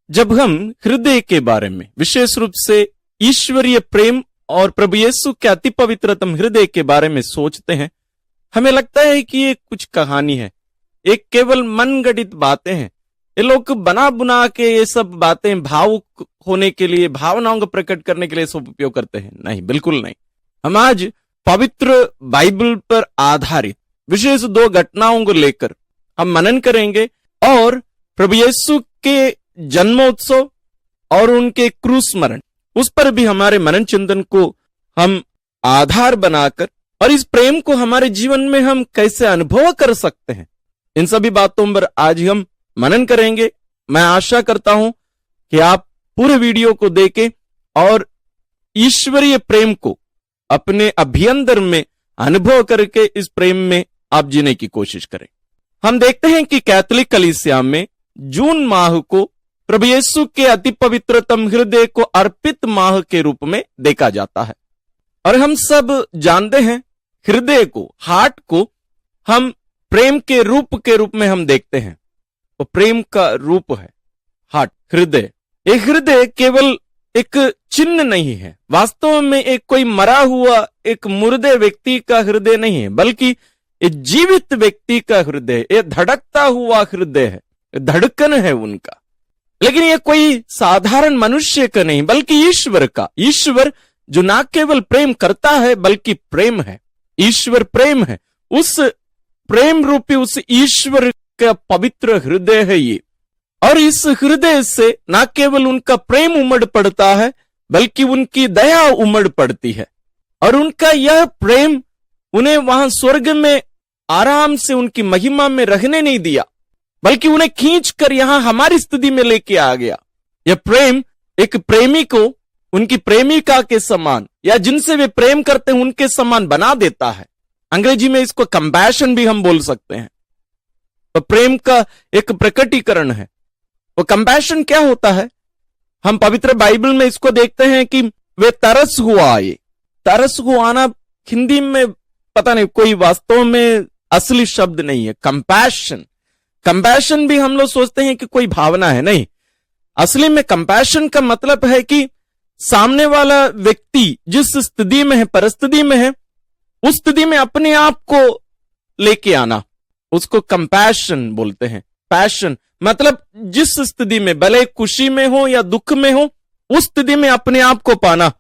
जब हम हृदय के बारे में, विशेष रूप से ईश्वरीय प्रेम और प्रभु यीशु के अति पवित्रतम हृदय के बारे में सोचते हैं, हमें लगता है कि ये कुछ कहानी है, एक केवल मनगढ़ंत बातें हैं। ये लोग बना बुना के ये सब बातें भावुक होने के लिए, भावनाओं को प्रकट करने के लिए सब उपयोग करते हैं। नहीं, बिल्कुल नहीं। हम आज पवित्र बाइबल पर आधारित विशेष 2 घटनाओं को लेकर हम मनन करेंगे और प्रभु यीशु के जन्मोत्सव और उनके क्रूस मरण, उस पर भी हमारे मनन चिंतन को हम आधार बनाकर और इस प्रेम को हमारे जीवन में हम कैसे अनुभव कर सकते हैं, इन सभी बातों पर आज हम मनन करेंगे। मैं आशा करता हूं कि आप पूरे वीडियो को देखें और ईश्वरीय प्रेम को अपने अभ्यंतर में अनुभव करके इस प्रेम में आप जीने की कोशिश करें। हम देखते हैं कि कैथोलिक कलीसिया में जून माह को प्रभु यीशु के अति पवित्रतम हृदय को अर्पित माह के रूप में देखा जाता है। और हम सब जानते हैं हृदय को, हार्ट को हम प्रेम के रूप में हम देखते हैं। तो प्रेम का रूप है हार्ट, हृदय। एक हृदय केवल एक चिन्ह नहीं है, वास्तव में एक कोई मरा हुआ एक मुर्दे व्यक्ति का हृदय नहीं है, बल्कि एक जीवित व्यक्ति का हृदय, एक धड़कता हुआ हृदय है, धड़कन है उनका। लेकिन ये कोई साधारण मनुष्य का नहीं, बल्कि ईश्वर का। ईश्वर जो ना केवल प्रेम करता है बल्कि प्रेम है। ईश्वर प्रेम है। उस प्रेम रूपी उस ईश्वर का पवित्र हृदय है ये। और इस हृदय से ना केवल उनका प्रेम उमड़ पड़ता है बल्कि उनकी दया उमड़ पड़ती है। और उनका यह प्रेम उन्हें वहां स्वर्ग में आराम से उनकी महिमा में रहने नहीं दिया, बल्कि उन्हें खींचकर यहां हमारी स्थिति में लेके आ गया। यह प्रेम एक प्रेमी को उनकी प्रेमिका के समान या जिनसे वे प्रेम करते हैं उनके समान बना देता है। अंग्रेजी में इसको कंपैशन भी हम बोल सकते हैं। तो प्रेम का एक प्रकटीकरण है। वो कंपैशन क्या होता है? हम पवित्र बाइबल में इसको देखते हैं कि वे तरस हुआ आए। तरस हुआ आना हिंदी में पता नहीं, कोई वास्तव में असली शब्द नहीं है। कंपैशन, कंपैशन भी हम लोग सोचते हैं कि कोई भावना है, नहीं। असली में कंपैशन का मतलब है कि सामने वाला व्यक्ति जिस स्थिति में है, परिस्थिति में है, उस स्थिति में अपने आप को लेके आना, उसको कंपैशन बोलते हैं। पैशन मतलब जिस स्थिति में, भले खुशी में हो या दुख में हो, उस स्थिति में अपने आप को पाना।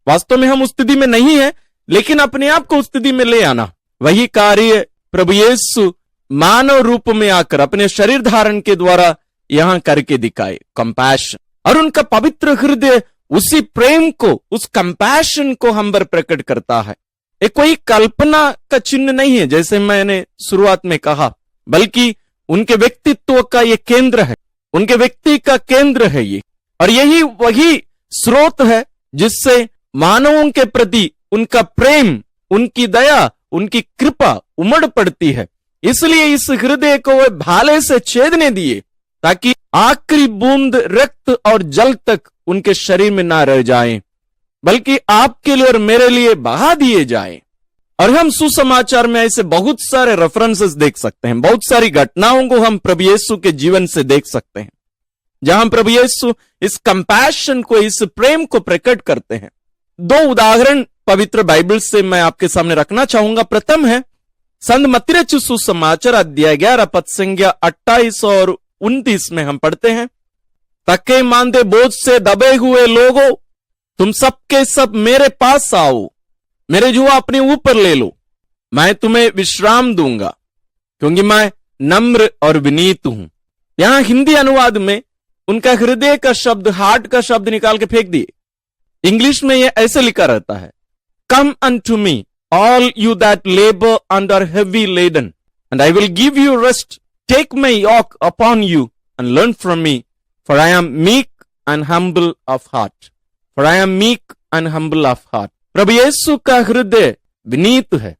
वास्तव में हम उस स्थिति में नहीं है, लेकिन अपने आप को उस स्थिति में ले आना। वही कार्य प्रभु यीशु मानव रूप में आकर अपने शरीर धारण के द्वारा यहां करके दिखाए, कंपैशन। और उनका पवित्र हृदय उसी प्रेम को, उस कंपैशन को हम पर प्रकट करता है। ये कोई कल्पना का चिन्ह नहीं है, जैसे मैंने शुरुआत में कहा, बल्कि उनके व्यक्तित्व का ये केंद्र है, उनके व्यक्ति का केंद्र है ये। और यही वही स्रोत है जिससे मानवों के प्रति उनका प्रेम, उनकी दया, उनकी कृपा उमड़ पड़ती है। इसलिए इस हृदय को वे भाले से छेदने दिए ताकि आखिरी बूंद रक्त और जल तक उनके शरीर में ना रह जाए, बल्कि आपके लिए और मेरे लिए बहा दिए जाए। और हम सुसमाचार में ऐसे बहुत सारे रेफरेंसेस देख सकते हैं, बहुत सारी घटनाओं को हम प्रभु यीशु के जीवन से देख सकते हैं, जहां प्रभु यीशु इस कंपैशन को, इस प्रेम को प्रकट करते हैं। 2 उदाहरण पवित्र बाइबल से मैं आपके सामने रखना चाहूंगा। प्रथम है संत मत्ती रचित सुसमाचार अध्याय 11 पद संख्या 28 और 29 में हम पढ़ते हैं, थके मांदे बोझ से दबे हुए लोगों, तुम सबके सब मेरे पास आओ, मेरे जुआ अपने ऊपर ले लो, मैं तुम्हें विश्राम दूंगा, क्योंकि मैं नम्र और विनीत हूं। यहां हिंदी अनुवाद में उनका हृदय का शब्द, हार्ट का शब्द निकाल के फेंक दिए। इंग्लिश में यह ऐसे लिखा रहता है, come unto me all you that labour under heavy laden and I will give you rest, take my yoke upon you and learn from me, for I am meek and humble of heart, for I am meek and humble of heart. प्रभु यीशु का हृदय विनीत है,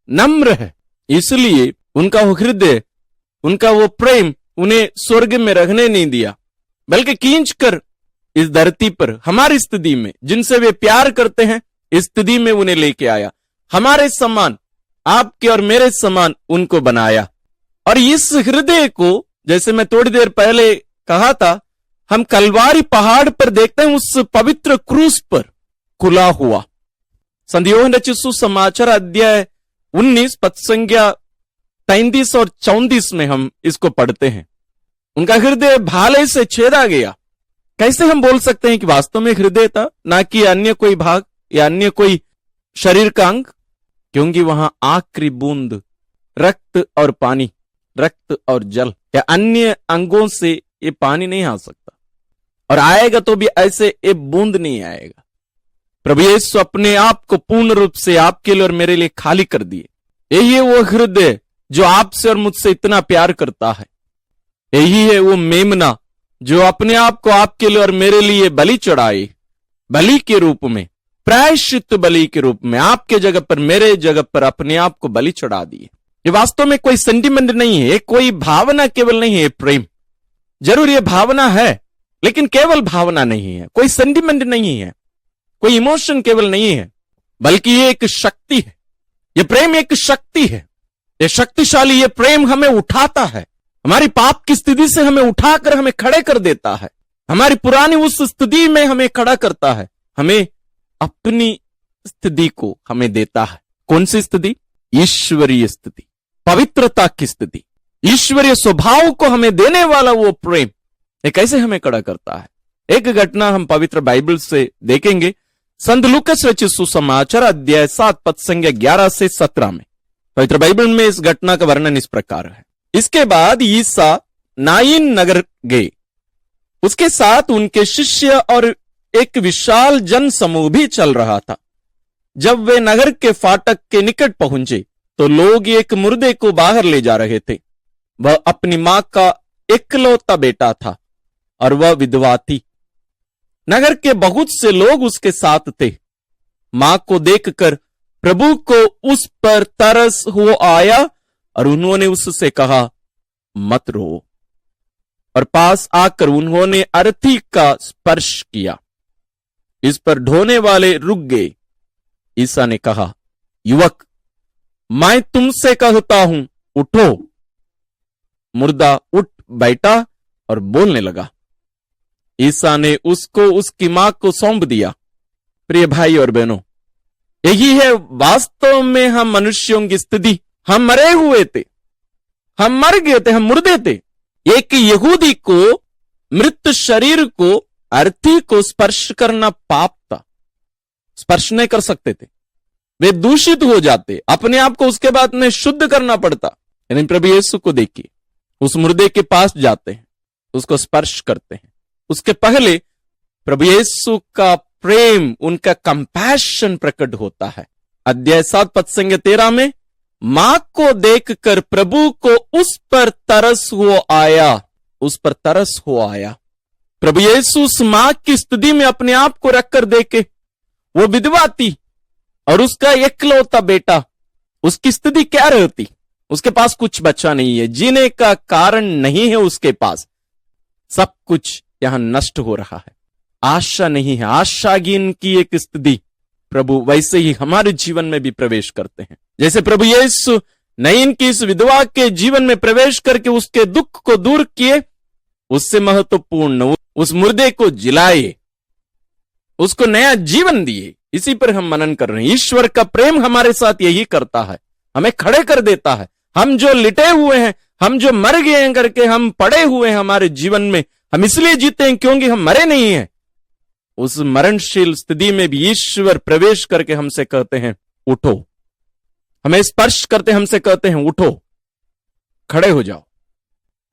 नम्र है, इसलिए उनका वो हृदय, उनका वो प्रेम उन्हें स्वर्ग में रहने नहीं दिया, बल्कि खींचकर इस धरती पर हमारी स्थिति में, जिनसे वे प्यार करते हैं, इस स्थिति में उन्हें लेके आया। हमारे समान, आपके और मेरे समान उनको बनाया। और इस हृदय को, जैसे मैं थोड़ी देर पहले कहा था, हम कलवारी पहाड़ पर देखते हैं, उस पवित्र क्रूस पर खुला हुआ। संत योहन रचित सुसमाचार अध्याय 19 पद संख्या 33 और 34 में हम इसको पढ़ते हैं। उनका हृदय भाले से छेदा गया। कैसे हम बोल सकते हैं कि वास्तव में हृदय था, ना कि अन्य कोई भाग या अन्य कोई शरीर का अंग? क्योंकि वहां आखिरी बूंद रक्त और पानी, रक्त और जल या अन्य अंगों से ये पानी नहीं आ सकता, और आएगा तो भी ऐसे एक बूंद नहीं आएगा। प्रभु यीशु अपने आप को पूर्ण रूप से आपके लिए और मेरे लिए खाली कर दिए। यही है वो हृदय जो आपसे और मुझसे इतना प्यार करता है। यही है वो मेमना जो अपने आप को आपके लिए और मेरे लिए बलि चढ़ाए, बलि के रूप में, प्रायश्चित बलि के रूप में, आपके जगह पर, मेरे जगह पर अपने आप को बलि चढ़ा दिए। ये वास्तव में कोई सेंटिमेंट नहीं है, कोई भावना केवल नहीं है। प्रेम जरूर ये भावना है, लेकिन केवल भावना नहीं है, कोई सेंटिमेंट नहीं है, कोई इमोशन केवल नहीं है, बल्कि ये एक शक्ति है। ये प्रेम एक शक्ति है, ये शक्तिशाली। ये प्रेम हमें उठाता है, हमारी पाप की स्थिति से हमें उठाकर हमें खड़े कर देता है, हमारी पुरानी उस स्थिति में हमें खड़ा करता है, हमें अपनी स्थिति को हमें देता है। कौन सी स्थिति? ईश्वरीय स्थिति, पवित्रता की स्थिति, ईश्वरीय स्वभाव को हमें देने वाला वो प्रेम। ये कैसे हमें खड़ा करता है? एक घटना हम पवित्र बाइबल से देखेंगे। संत लूकास रचित सुसमाचार अध्याय 7 पद संख्या 11 से 17 में पवित्र बाइबल में इस घटना का वर्णन इस प्रकार है। इसके बाद ईसा नाइन नगर गए, उसके साथ उनके शिष्य और एक विशाल जन समूह भी चल रहा था। जब वे नगर के फाटक के निकट पहुंचे तो लोग एक मुर्दे को बाहर ले जा रहे थे। वह अपनी मां का इकलौता बेटा था और वह विधवा थी। नगर के बहुत से लोग उसके साथ थे। मां को देखकर प्रभु को उस पर तरस हो आया और उन्होंने उससे कहा, मत रो। और पास आकर उन्होंने अर्थी का स्पर्श किया। इस पर ढोने वाले रुक गए। ईसा ने कहा, युवक, मैं तुमसे कहता हूं, उठो। मुर्दा उठ बैठा और बोलने लगा। ईसा ने उसको उसकी मां को सौंप दिया। प्रिय भाई और बहनों, यही है वास्तव में हम मनुष्यों की स्थिति। हम मरे हुए थे, हम मर गए थे, हम मुर्दे थे। एक यहूदी को, मृत शरीर को, अर्थी को स्पर्श करना पाप था। स्पर्श नहीं कर सकते थे, वे दूषित हो जाते, अपने आप को उसके बाद में शुद्ध करना पड़ता। यानी प्रभु यीशु को देखिए, उस मुर्दे के पास जाते हैं, उसको स्पर्श करते हैं। उसके पहले प्रभु यीशु का प्रेम, उनका कंपैशन प्रकट होता है। अध्याय 7 पद संख्या 13 में मां को देखकर प्रभु को उस पर तरस हो आया, उस पर तरस हो आया। प्रभु यीशु उस मां की स्थिति में अपने आप को रखकर देखे। वो विधवा थी और उसका इकलौता बेटा, उसकी स्थिति क्या रहती? उसके पास कुछ बचा नहीं है, जीने का कारण नहीं है उसके पास, सब कुछ यहां नष्ट हो रहा है, आशा नहीं है, आशाहीन की एक स्थिति। प्रभु वैसे ही हमारे जीवन में भी प्रवेश करते हैं। जैसे प्रभु यीशु नाइन की इस विधवा के जीवन में प्रवेश करके उसके दुख को दूर किए, उससे महत्वपूर्ण उस मुर्दे को जिलाए, उसको नया जीवन दिए। इसी पर हम मनन कर रहे हैं। ईश्वर का प्रेम हमारे साथ यही करता है, हमें खड़े कर देता है। हम जो लिटे हुए हैं, हम जो मर गए हैं करके हम पड़े हुए हैं हमारे जीवन में, हम इसलिए जीते हैं क्योंकि हम मरे नहीं हैं। उस मरणशील स्थिति में भी ईश्वर प्रवेश करके हमसे कहते हैं, उठो। हमें स्पर्श करते हमसे कहते हैं, उठो, खड़े हो जाओ।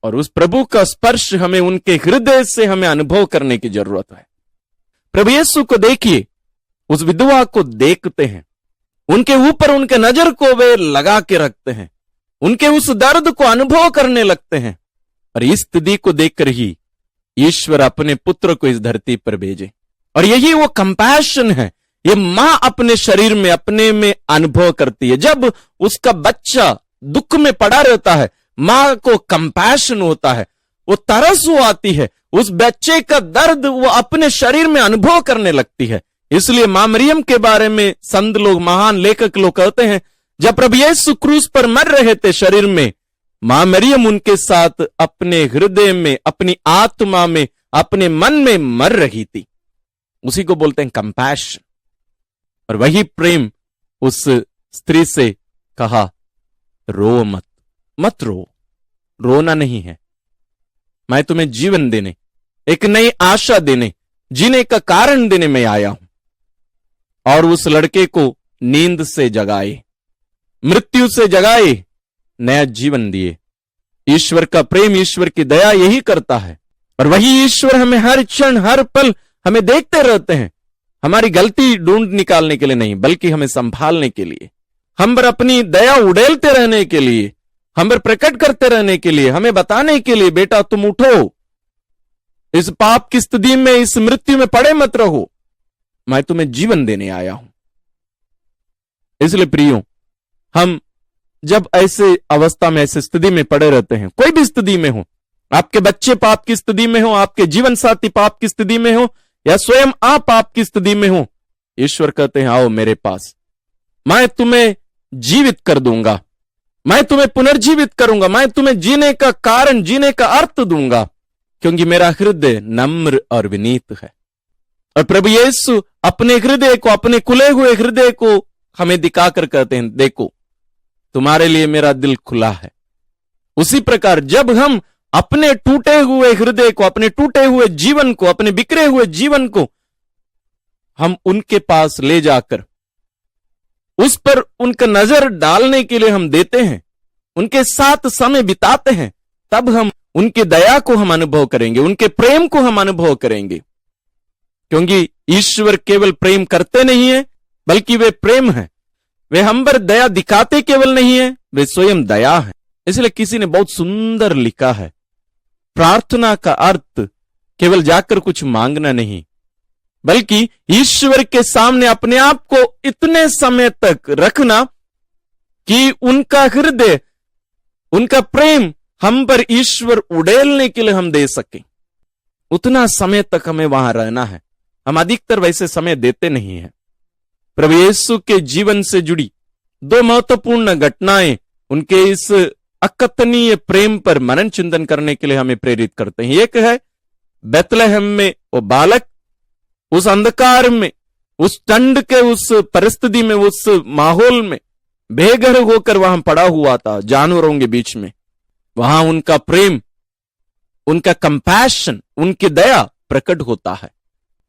और उस प्रभु का स्पर्श हमें उनके हृदय से हमें अनुभव करने की जरूरत है। प्रभु यीशु को देखिए, उस विधवा को देखते हैं, उनके ऊपर उनके नजर को वे लगा के रखते हैं, उनके उस दर्द को अनुभव करने लगते हैं। और इस स्थिति को देखकर ही ईश्वर अपने पुत्र को इस धरती पर भेजे। और यही वो कंपैशन है, ये मां अपने शरीर में, अपने में अनुभव करती है। जब उसका बच्चा दुख में पड़ा रहता है, मां को कंपैशन होता है, वो तरस वो आती है, उस बच्चे का दर्द वो अपने शरीर में अनुभव करने लगती है। इसलिए मां मरियम के बारे में संत लोग, महान लेखक लोग कहते हैं, जब प्रभु यीशु क्रूस पर मर रहे थे शरीर में, मां मरियम उनके साथ अपने हृदय में, अपनी आत्मा में, अपने मन में मर रही थी। उसी को बोलते हैं कंपैशन। और वही प्रेम उस स्त्री से कहा, रो मत, मत रो, रोना नहीं है। मैं तुम्हें जीवन देने, एक नई आशा देने, जीने का कारण देने में आया हूं। और उस लड़के को नींद से जगाए, मृत्यु से जगाए, नया जीवन दिए। ईश्वर का प्रेम, ईश्वर की दया यही करता है। और वही ईश्वर हमें हर क्षण, हर पल हमें देखते रहते हैं, हमारी गलती ढूंढ निकालने के लिए नहीं, बल्कि हमें संभालने के लिए, हम पर अपनी दया उड़ेलते रहने के लिए, हम पर प्रकट करते रहने के लिए, हमें बताने के लिए, बेटा तुम उठो, इस पाप की स्थिति में, इस मृत्यु में पड़े मत रहो, मैं तुम्हें जीवन देने आया हूं। इसलिए प्रियो, हम जब ऐसे अवस्था में, ऐसे स्थिति में पड़े रहते हैं, कोई भी स्थिति में हो, आपके बच्चे पाप की स्थिति में हो, आपके जीवन साथी पाप की स्थिति में हो, या स्वयं आप पाप की स्थिति में हो, ईश्वर कहते हैं आओ मेरे पास, मैं तुम्हें जीवित कर दूंगा, मैं तुम्हें पुनर्जीवित करूंगा, मैं तुम्हें जीने का कारण, जीने का अर्थ दूंगा, क्योंकि मेरा हृदय नम्र और विनीत है। और प्रभु यीशु अपने हृदय को, अपने खुले हुए हृदय को हमें दिखाकर कहते हैं, देखो तुम्हारे लिए मेरा दिल खुला है। उसी प्रकार जब हम अपने टूटे हुए हृदय को, अपने टूटे हुए जीवन को, अपने बिखरे हुए जीवन को हम उनके पास ले जाकर उस पर उनका नजर डालने के लिए हम देते हैं, उनके साथ समय बिताते हैं, तब हम उनकी दया को हम अनुभव करेंगे, उनके प्रेम को हम अनुभव करेंगे। क्योंकि ईश्वर केवल प्रेम करते नहीं है, बल्कि वे प्रेम है। वे हम पर दया दिखाते केवल नहीं है, वे स्वयं दया है। इसलिए किसी ने बहुत सुंदर लिखा है, प्रार्थना का अर्थ केवल जाकर कुछ मांगना नहीं, बल्कि ईश्वर के सामने अपने आप को इतने समय तक रखना कि उनका हृदय, उनका प्रेम हम पर ईश्वर उड़ेलने के लिए हम दे सके। उतना समय तक हमें वहां रहना है। हम अधिकतर वैसे समय देते नहीं हैं। प्रभु यीशु के जीवन से जुड़ी दो महत्वपूर्ण घटनाएं उनके इस अकथनीय प्रेम पर मनन चिंतन करने के लिए हमें प्रेरित करते हैं। एक है बेतलहम में वो बालक, उस अंधकार में, उस ठंड के उस परिस्थिति में, उस माहौल में बेघर होकर वहां पड़ा हुआ था जानवरों के बीच में। वहां उनका प्रेम, उनका कंपैशन, उनकी दया प्रकट होता है।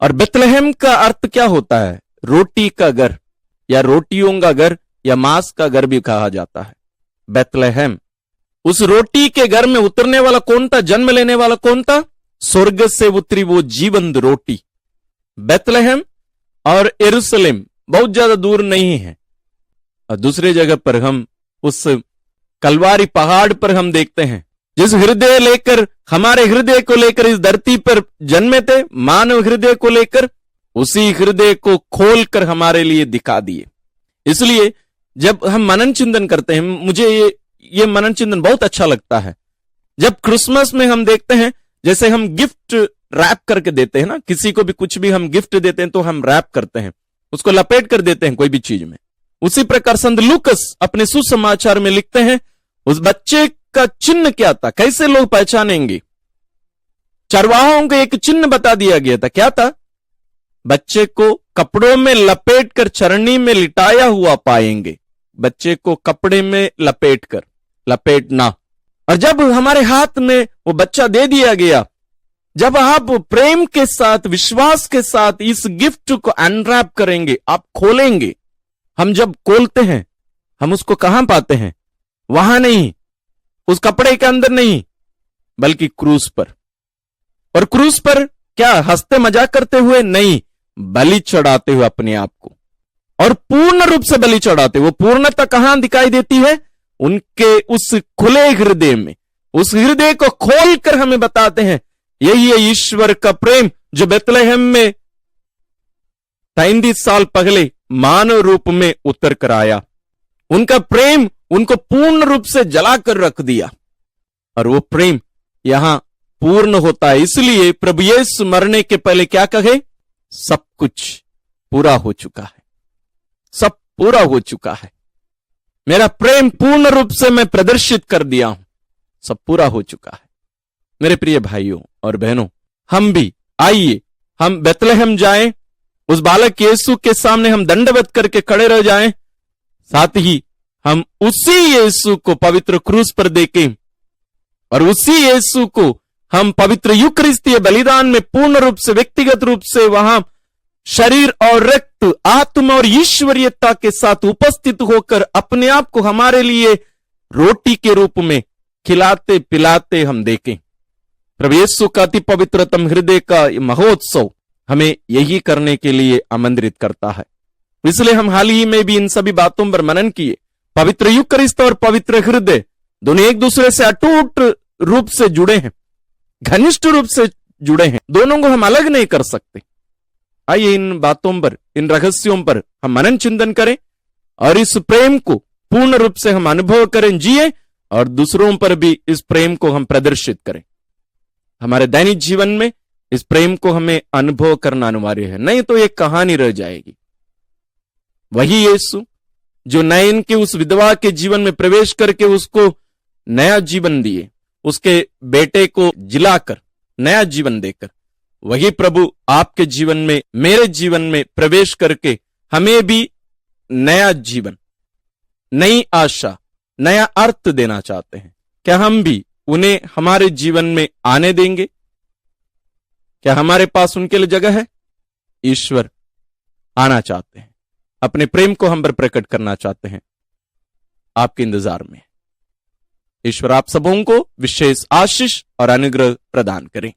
और बेतलहम का अर्थ क्या होता है? रोटी का घर, या रोटियों का घर, या मांस का घर भी कहा जाता है। बेतलहम, उस रोटी के घर में उतरने वाला कौन था? जन्म लेने वाला कौन था? स्वर्ग से उतरी वो जीवंत रोटी। बेतलहम और यरूशलेम बहुत ज्यादा दूर नहीं है। और दूसरी जगह पर हम उस कलवारी पहाड़ पर हम देखते हैं, जिस हृदय लेकर, हमारे हृदय को लेकर इस धरती पर जन्मे थे, मानव हृदय को लेकर, उसी हृदय को खोलकर हमारे लिए दिखा दिए। इसलिए जब हम मनन चिंतन करते हैं, मुझे ये मनन चिंतन बहुत अच्छा लगता है। जब क्रिसमस में हम देखते हैं, जैसे हम गिफ्ट रैप करके देते हैं ना, किसी को भी कुछ भी हम गिफ्ट देते हैं तो हम रैप करते हैं, उसको लपेट कर देते हैं कोई भी चीज में। उसी प्रकार संत लूकस अपने सुसमाचार में लिखते हैं, उस बच्चे का चिन्ह क्या था, कैसे लोग पहचानेंगे? चरवाहों को एक चिन्ह बता दिया गया था। क्या था? बच्चे को कपड़ों में लपेट कर चरनी में लिटाया हुआ पाएंगे। बच्चे को कपड़े में लपेट कर, लपेटना। और जब हमारे हाथ में वो बच्चा दे दिया गया, जब आप प्रेम के साथ, विश्वास के साथ इस गिफ्ट को अनरैप करेंगे, आप खोलेंगे। हम जब खोलते हैं, हम उसको कहां पाते हैं? वहां नहीं, उस कपड़े के अंदर नहीं, बल्कि क्रूस पर। और क्रूस पर क्या हंसते मजाक करते हुए? नहीं, बलि चढ़ाते हुए अपने आप को, और पूर्ण रूप से बलि चढ़ाते। वो पूर्णता कहां दिखाई देती है? उनके उस खुले हृदय में। उस हृदय को खोलकर हमें बताते हैं, यही है ईश्वर का प्रेम जो बेतलहम में 33 साल पहले मानव रूप में उतर कर आया। उनका प्रेम उनको पूर्ण रूप से जलाकर रख दिया, और वो प्रेम यहां पूर्ण होता है। इसलिए प्रभु यीशु मरने के पहले क्या कहे? सब कुछ पूरा हो चुका है, सब पूरा हो चुका है। मेरा प्रेम पूर्ण रूप से मैं प्रदर्शित कर दिया हूं, सब पूरा हो चुका है। मेरे प्रिय भाइयों और बहनों, हम भी आइए हम बेतलहम जाएं, उस बालक यीशु के सामने हम दंडवत करके खड़े रह जाएं, साथ ही हम उसी यीशु को पवित्र क्रूस पर देखें और उसी यीशु को हम पवित्र यूकरिस्तीय बलिदान में पूर्ण रूप से व्यक्तिगत रूप से वहां शरीर और रक्त आत्मा और ईश्वरीयता के साथ उपस्थित होकर अपने आप को हमारे लिए रोटी के रूप में खिलाते पिलाते हम देखें। प्रभु यीशु का अति पवित्रतम हृदय का महोत्सव हमें यही करने के लिए आमंत्रित करता है। इसलिए हम हाल ही में भी इन सभी बातों पर मनन किए। पवित्र यूकरिस्त और पवित्र हृदय दोनों एक दूसरे से अटूट रूप से जुड़े हैं, घनिष्ठ रूप से जुड़े हैं, दोनों को हम अलग नहीं कर सकते। आइए इन बातों पर, इन रहस्यों पर हम मनन चिंतन करें और इस प्रेम को पूर्ण रूप से हम अनुभव करें, जिए और दूसरों पर भी इस प्रेम को हम प्रदर्शित करें। हमारे दैनिक जीवन में इस प्रेम को हमें अनुभव करना अनिवार्य है, नहीं तो एक कहानी रह जाएगी। वही यीशु जो नयन के उस विधवा के जीवन में प्रवेश करके उसको नया जीवन दिए, उसके बेटे को जिलाकर नया जीवन देकर, वही प्रभु आपके जीवन में, मेरे जीवन में प्रवेश करके हमें भी नया जीवन, नई आशा, नया अर्थ देना चाहते हैं। क्या हम भी उन्हें हमारे जीवन में आने देंगे? क्या हमारे पास उनके लिए जगह है? ईश्वर आना चाहते हैं, अपने प्रेम को हम पर प्रकट करना चाहते हैं, आपके इंतजार में। ईश्वर आप सबों को विशेष आशीष और अनुग्रह प्रदान करें।